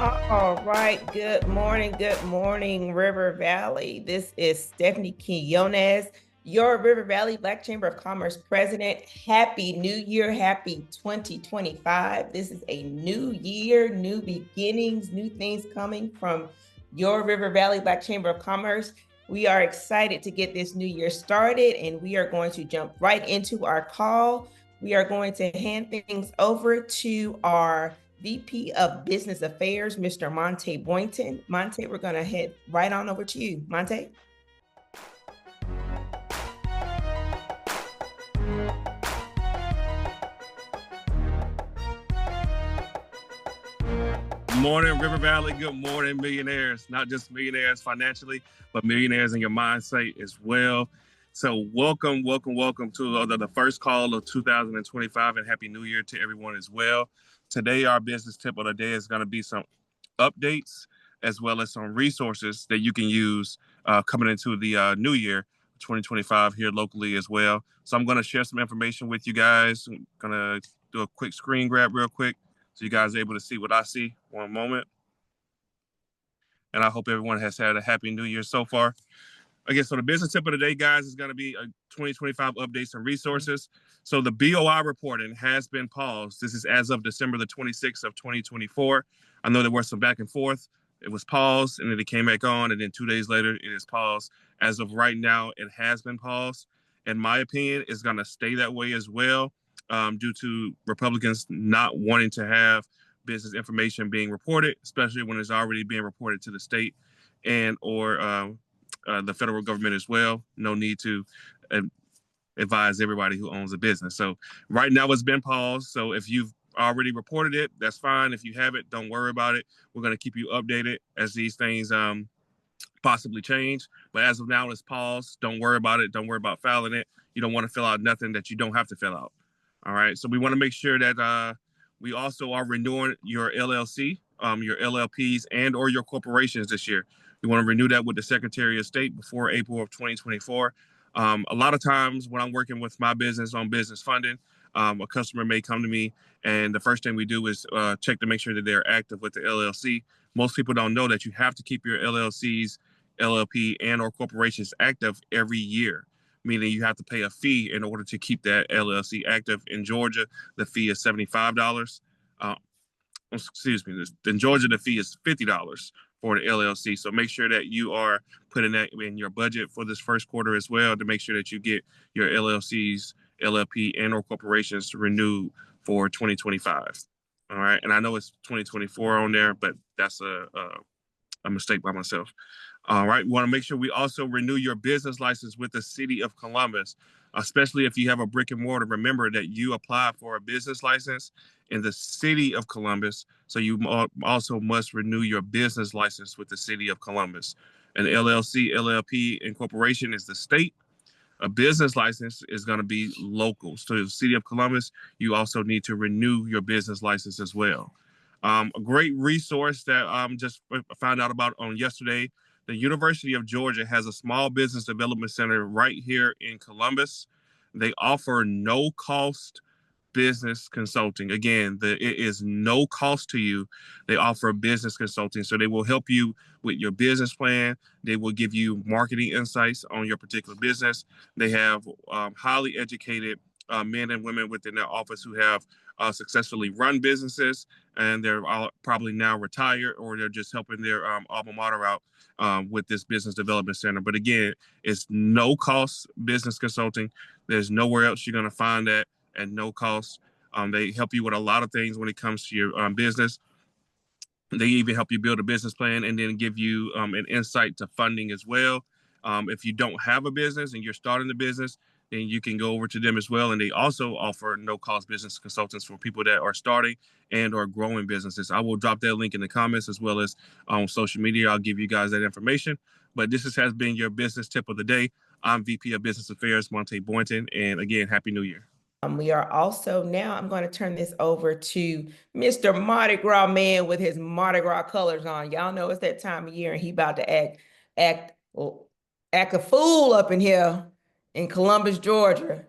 All right. Good morning, River Valley. This is Stephanie Quinones, your River Valley Black Chamber of Commerce president. Happy New Year. Happy 2025. This is a new year, new beginnings, new things coming from your River Valley Black Chamber of Commerce. We are excited to get this new year started, and we are going to jump right into our call. We are going to hand things over to our VP of Business Affairs, Mr. Monte Boynton. Monte, we're going to head right on over to you. Monte? Good morning, River Valley. Good morning, millionaires. Not just millionaires financially, but millionaires in your mindset as well. So welcome to the first call of 2025, and Happy New Year to everyone as well. Today, our business tip of the day is going to be some updates as well as some resources that you can use coming into the new year, 2025, here locally as well. So I'm going to share some information with you guys. I'm going to do a quick screen grab real quick so you guys are able to see what I see. One moment. And I hope everyone has had a happy new year so far. Okay, so the business tip of the day, guys, is going to be a 2025 updates and resources. So the BOI reporting has been paused. This is as of December the 26th of 2024. I know there was some back and forth. It was paused, and then it came back on, and then 2 days later, it is paused. As of right now, it has been paused. In my opinion, it's going to stay that way as well, due to Republicans not wanting to have business information being reported, especially when it's already being reported to the state and or the federal government as well. No need to advise everybody who owns a business. So right now it's been paused. So if you've already reported it, that's fine. If you haven't, don't worry about it. We're going to keep you updated as these things possibly change. But as of now, it's paused. Don't worry about it. Don't worry about filing it. You don't want to fill out nothing that you don't have to fill out. All right. So we want to make sure that we also are renewing your LLC, your LLPs, and or your corporations this year. We want to renew that with the Secretary of State before April of 2024. A lot of times when I'm working with my business on business funding, a customer may come to me, and the first thing we do is check to make sure that they're active with the LLC. Most people don't know that you have to keep your LLCs, LLP, and or corporations active every year, meaning you have to pay a fee in order to keep that LLC active. In Georgia, the fee is $75. Excuse me, in Georgia, the fee is $50 for the LLC. So make sure that you are putting that in your budget for this first quarter as well to make sure that you get your LLCs, LLP, and or corporations renewed for 2025. All right. And I know it's 2024 on there, but that's a mistake by myself. All right. We want to make sure we also renew your business license with the City of Columbus, especially if you have a brick and mortar. Remember that you apply for a business license in the City of Columbus. So you also must renew your business license with the City of Columbus. An LLC, LLP, and corporation is the state. A business license is going to be local. So the City of Columbus, you also need to renew your business license as well. A great resource that I just found out about on yesterday. The University of Georgia has a small business development center right here in Columbus. They offer no cost business consulting. Again, it is no cost to you. They offer business consulting. So they will help you with your business plan. They will give you marketing insights on your particular business. They have highly educated men and women within their office who have successfully run businesses, and they're all probably now retired, or they're just helping their alma mater out with this business development center. But again, it's no cost business consulting. There's nowhere else you're going to find that at no cost. They help you with a lot of things when it comes to your business. They even help you build a business plan and then give you an insight to funding as well. If you don't have a business and you're starting a business, then you can go over to them as well. And they also offer no-cost business consultants for people that are starting and or growing businesses. I will drop that link in the comments as well as on social media. I'll give you guys that information. But this has been your business tip of the day. I'm VP of Business Affairs, Monte Boynton. And again, Happy New Year. We are also now, I'm going to turn this over to Mr. Mardi Gras man with his Mardi Gras colors on. Y'all know it's that time of year and he about to act a fool up in here in Columbus, Georgia,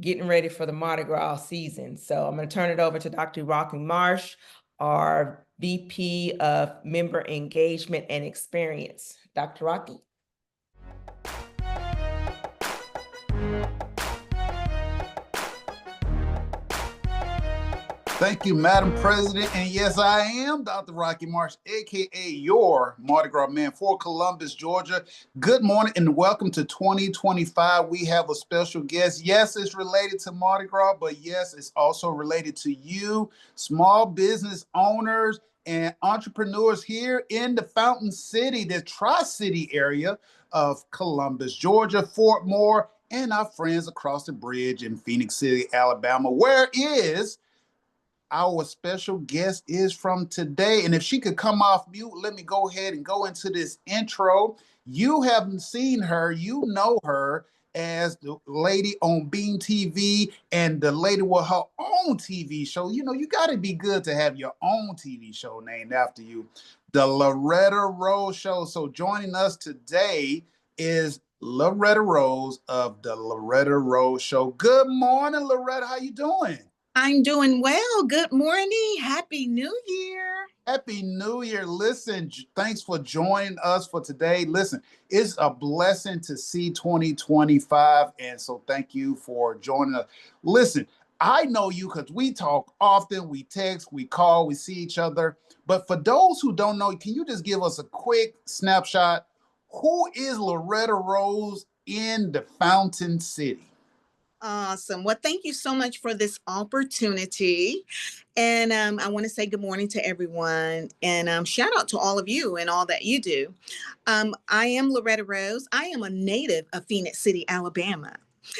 getting ready for the Mardi Gras season. So I'm going to turn it over to Dr. Rocky Marsh, our VP of Member Engagement and Experience. Dr. Rocky. Thank you, Madam President. And yes, I am Dr. Rocky Marsh, aka your Mardi Gras man for Columbus, Georgia. Good morning and welcome to 2025. We have a special guest. Yes, it's related to Mardi Gras, but yes, it's also related to you, small business owners and entrepreneurs here in the Fountain City, the Tri-City area of Columbus, Georgia, Fort Moore, and our friends across the bridge in Phoenix City, Alabama. Where is our special guest is from today? And if she could come off mute, let me go ahead and go into this intro. You haven't seen her, you know her as the lady on Bean TV and the lady with her own TV show. You know, you got to be good to have your own TV show named after you, the Loretta Rose Show. So joining us today is Loretta Rose of the Loretta Rose Show. Good morning, Loretta. How you doing? I'm doing well. Good morning. Happy New Year. Happy New Year. Listen, thanks for joining us for today. Listen, it's a blessing to see 2025. And so thank you for joining us. Listen, I know you because we talk often, we text, we call, we see each other. But for those who don't know, can you just give us a quick snapshot? Who is Loretta Rose in the Fountain City? Awesome. Well, thank you so much for this opportunity. And I want to say good morning to everyone and shout out to all of you and all that you do. I am Loretta Rose. I am a native of Phoenix City, Alabama.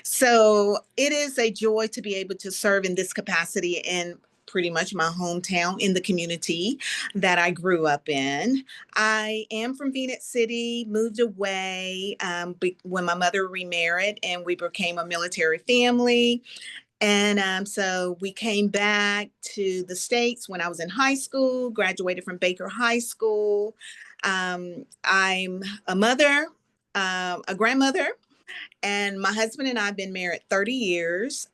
So it is a joy to be able to serve in this capacity in pretty much my hometown in the community that I grew up in. I am from Phoenix City, moved away when my mother remarried and we became a military family. And so we came back to the States when I was in high school, graduated from Baker High School. I'm a mother, a grandmother, and my husband and I have been married 30 years.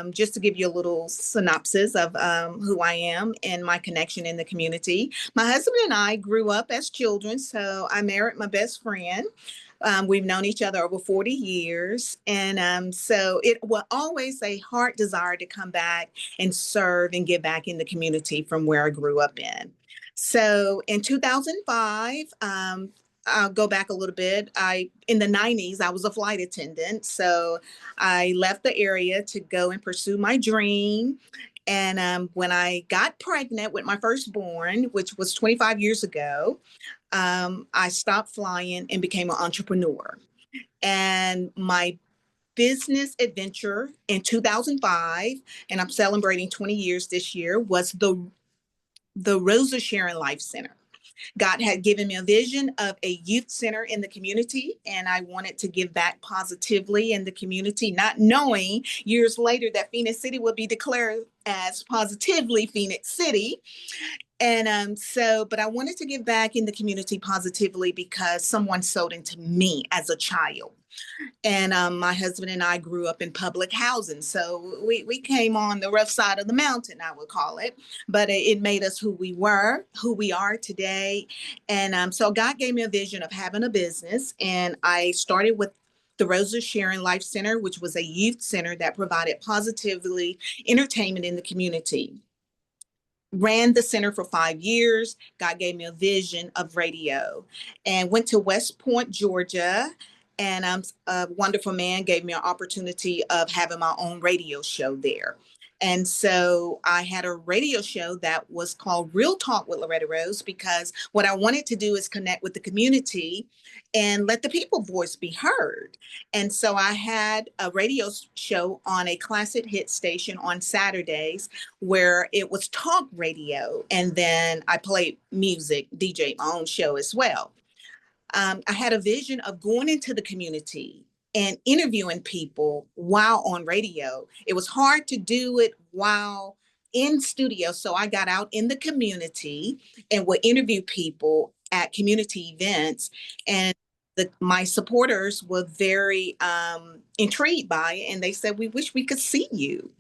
Just to give you a little synopsis of who I am and my connection in the community. My husband and I grew up as children, so I married my best friend. We've known each other over 40 years. And so it was always a heart desire to come back and serve and give back in the community from where I grew up in. So in 2005, I'll go back a little bit. In the 90s, I was a flight attendant. So I left the area to go and pursue my dream. And when I got pregnant with my firstborn, which was 25 years ago, I stopped flying and became an entrepreneur. And my business adventure in 2005, and I'm celebrating 20 years this year, was the Rosa Sharon Life Center. God had given me a vision of a youth center in the community, and I wanted to give back positively in the community, not knowing years later that Phoenix City would be declared as positively Phoenix City. And but I wanted to give back in the community positively because someone sowed into me as a child. And my husband and I grew up in public housing. So we came on the rough side of the mountain, I would call it. But it made us who we were, who we are today. And so God gave me a vision of having a business. And I started with the Rosa Sharon Life Center, which was a youth center that provided positively entertainment in the community. Ran the center for 5 years. God gave me a vision of radio and went to West Point, Georgia. And a wonderful man gave me an opportunity of having my own radio show there. And so I had a radio show that was called Real Talk with Loretta Rose, because what I wanted to do is connect with the community and let the people voice be heard. And so I had a radio show on a classic hit station on Saturdays where it was talk radio. And then I played music, DJ my own show as well. I had a vision of going into the community and interviewing people while on radio. It was hard to do it while in studio. So I got out in the community and would interview people at community events. And my supporters were very intrigued by it, and they said, "We wish we could see you."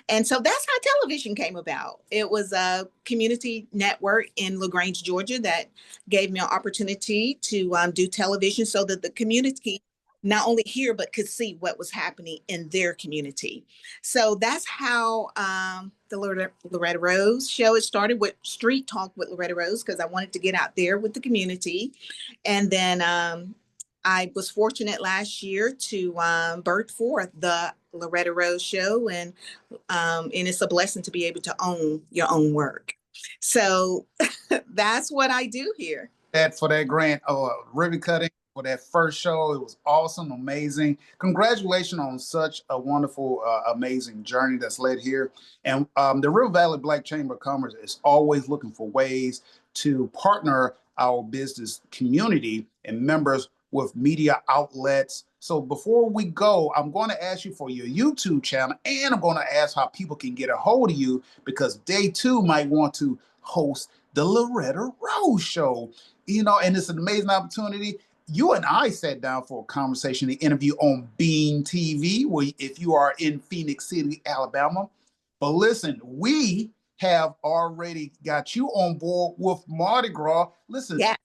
And so that's how television came about. It was a community network in LaGrange, Georgia, that gave me an opportunity to do television so that the community not only hear but could see what was happening in their community. So that's how the Loretta Rose show. It started with Street Talk with Loretta Rose because I wanted to get out there with the community. And then I was fortunate last year to birth forth the Loretta Rose show, and it's a blessing to be able to own your own work. So that's what I do here. For that grant ribbon cutting for that first show, it was awesome, amazing. Congratulations on such a wonderful, amazing journey that's led here. And the River Valley Black Chamber of Commerce is always looking for ways to partner our business community and members with media outlets. So before we go, I'm going to ask you for your YouTube channel, and I'm going to ask how people can get a hold of you, because they too might want to host the Loretta Rose show. And it's an amazing opportunity. You and I sat down for a conversation, an interview on Beam TV, where if you are in Phoenix City, Alabama. But listen, we have already got you on board with Mardi Gras. Listen, yeah.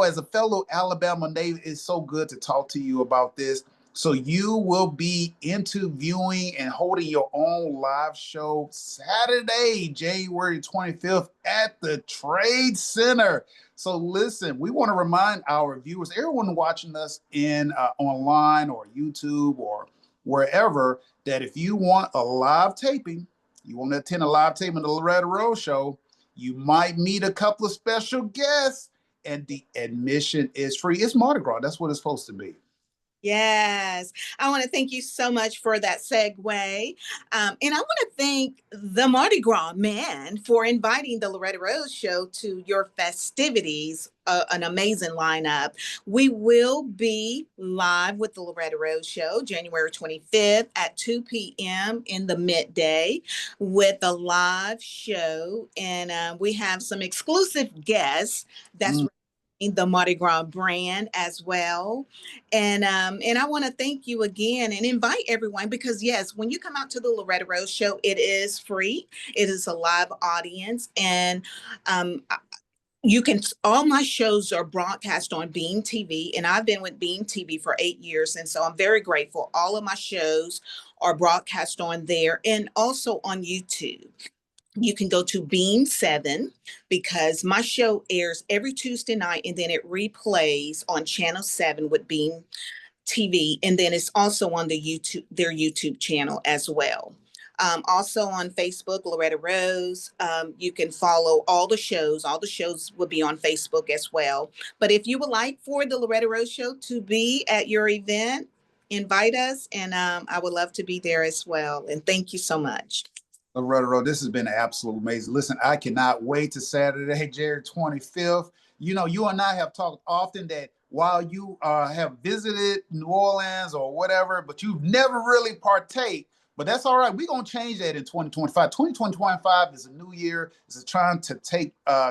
As a fellow Alabama native, it's so good to talk to you about this. So you will be interviewing and holding your own live show Saturday, January 25th at the Trade Center. So listen, we want to remind our viewers, everyone watching us in online or YouTube or wherever, that if you want a live taping, you want to attend a live taping of the Loretta Rose show, you might meet a couple of special guests, and the admission is free. It's Mardi Gras. That's what it's supposed to be. Yes. I want to thank you so much for that segue. And I want to thank the Mardi Gras man for inviting the Loretta Rose show to your festivities, an amazing lineup. We will be live with the Loretta Rose show January 25th at 2 p.m. in the midday with a live show. And we have some exclusive guests that's the Mardi Gras brand as well. And I want to thank you again and invite everyone, because yes, when you come out to the Loretta Rose show, it is free. It is a live audience, and all my shows are broadcast on Beam TV, and I've been with Beam TV for 8 years. And so I'm very grateful. All of my shows are broadcast on there and also on YouTube. You can go to Beam 7, because my show airs every Tuesday night, and then it replays on Channel 7 with Beam TV, and then it's also on their YouTube channel as well. Also on Facebook, Loretta Rose. You can follow all the shows. All the shows will be on Facebook as well. But if you would like for the Loretta Rose show to be at your event, invite us, and I would love to be there as well. And thank you so much. Loretta Rose, this has been absolutely amazing. Listen, I cannot wait to Saturday, January 25th. You and I have talked often that while you have visited New Orleans or whatever, but you've never really partake. But that's all right. We're going to change that in 2025. 2025 is a new year. It's trying to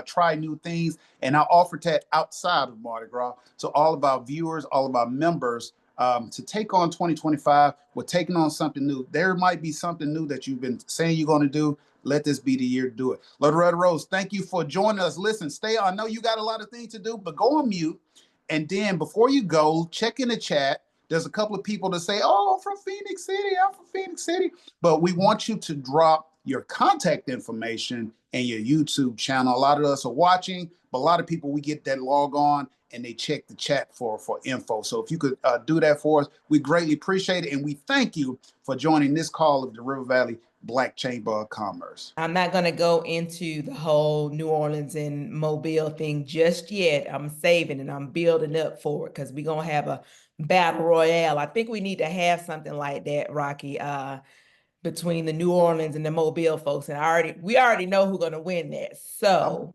try new things. And I offer that outside of Mardi Gras. So all of our viewers, all of our members, to take on 2025, we're taking on something new. There might be something new that you've been saying you're going to do. Let this be the year to do it. Loretta Rose, thank you for joining us. Listen, stay on. I know you got a lot of things to do, but go on mute. And then before you go, check in the chat. There's a couple of people that say, oh, I'm from Phoenix City. I'm from Phoenix City. But we want you to drop your contact information and your YouTube channel. A lot of us are watching, but a lot of people, we get that log on and they check the chat for info. So if you could do that for us, we greatly appreciate it. And we thank you for joining this call of the River Valley Black Chamber of Commerce. I'm not going to go into the whole New Orleans and Mobile thing just yet. I'm saving and I'm building up for it, because we're going to have a battle royale. I think we need to have something like that, Rocky, between the New Orleans and the Mobile folks. And we already know who's going to win that. So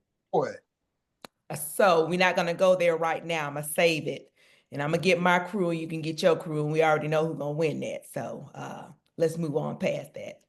we're not going to go there right now. I'm going to save it, and I'm going to get my crew. You can get your crew, and we already know who's going to win that. So let's move on past that.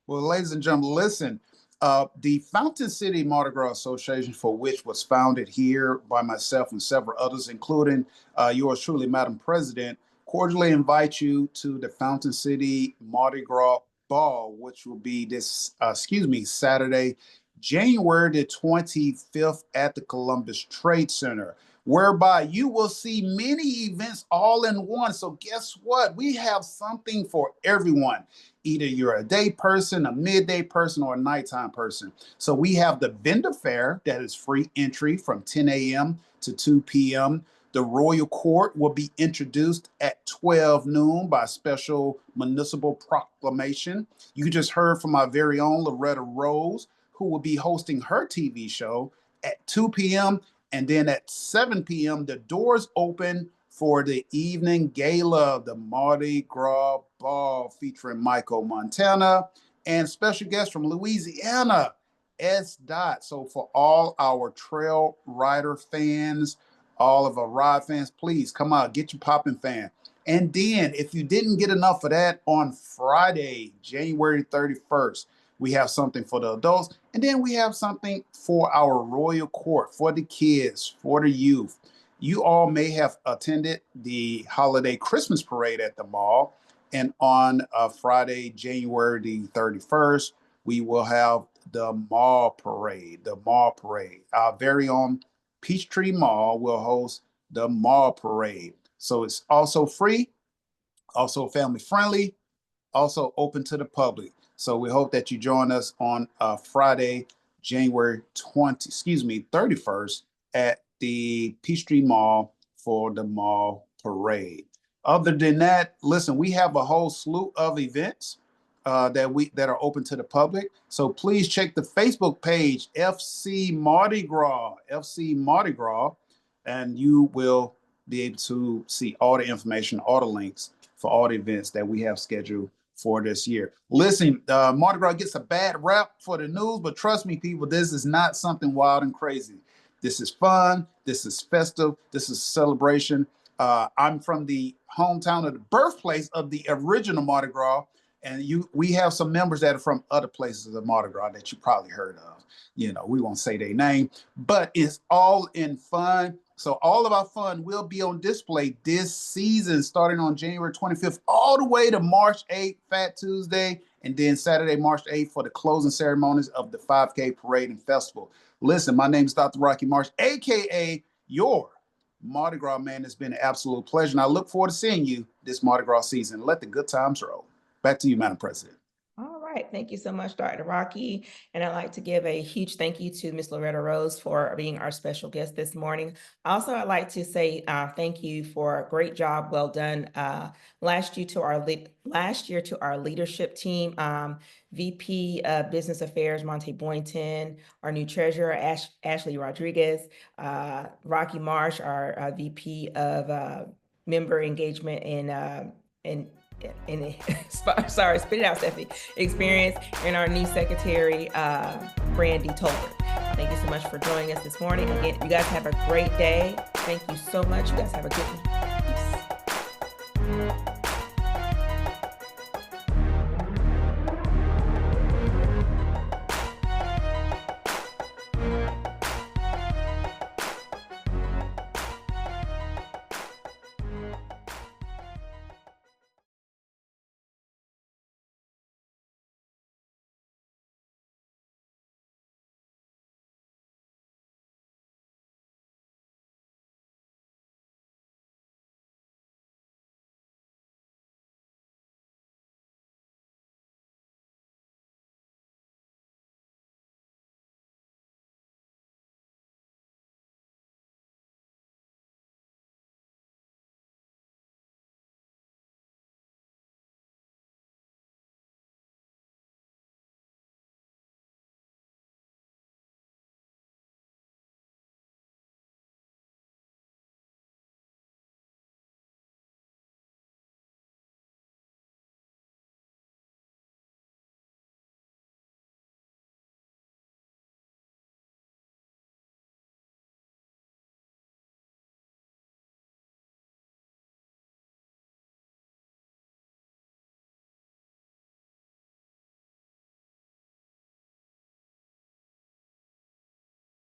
Well, ladies and gentlemen, listen, The Fountain City Mardi Gras Association, for which was founded here by myself and several others, including yours truly, Madam President, cordially invite you to the Fountain City Mardi Gras Ball, which will be Saturday, January the 25th at the Columbus Trade Center, whereby you will see many events all in one. So guess what? We have something for everyone. Either you're a day person, a midday person, or a nighttime person. So we have the vendor fair that is free entry from 10 a.m. to 2 p.m. The Royal Court will be introduced at 12 noon by special municipal proclamation. You just heard from our very own Loretta Rose, who will be hosting her TV show at 2 p.m. And then at 7 p.m., the doors open for the evening gala, the Mardi Gras Ball, featuring Michael Montana and special guests from Louisiana, S. Dot. So for all our trail rider fans, all of our ride fans, please come out, get your poppin' fan. And then if you didn't get enough of that, on Friday, January 31st, we have something for the adults. And then we have something for our Royal Court, for the kids, for the youth. You all may have attended the holiday Christmas parade at the mall. And on Friday, January the 31st, we will have the mall parade, Our very own Peachtree Mall will host the mall parade. So it's also free, also family friendly, also open to the public. So we hope that you join us on Friday, January 31st at the Peachtree Mall for the mall parade. Other than that, listen, we have a whole slew of events that are open to the public. So please check the Facebook page, FC Mardi Gras, and you will be able to see all the information, all the links for all the events that we have scheduled for this year. Listen, Mardi Gras gets a bad rap for the news, but trust me, people, this is not something wild and crazy. This is fun. This is festive. This is celebration. I'm from the hometown of the birthplace of the original Mardi Gras, and we have some members that are from other places of Mardi Gras that you probably heard of. You know, we won't say their name, but it's all in fun. So all of our fun will be on display this season, starting on January 25th, all the way to March 8th, Fat Tuesday, and then Saturday, March 8th for the closing ceremonies of the 5K Parade and Festival. Listen, my name is Dr. Rocky Marsh, AKA your Mardi Gras man. It's been an absolute pleasure, and I look forward to seeing you this Mardi Gras season. Let the good times roll. Back to you, Madam President. All right. Thank you so much, Dr. Rocky. And I'd like to give a huge thank you to Ms. Loretta Rose for being our special guest this morning. Also, I'd like to say thank you for a great job. Well done last year to our leadership team, VP of Business Affairs, Monte Boynton, our new treasurer, Ashley Rodriguez, Rocky Marsh, our VP of member engagement and sorry, spit it out, Stephanie, experience, and our new secretary, Brandy Tolbert. Thank you so much for joining us this morning. Again, you guys have a great day. Thank you so much. You guys have a good one.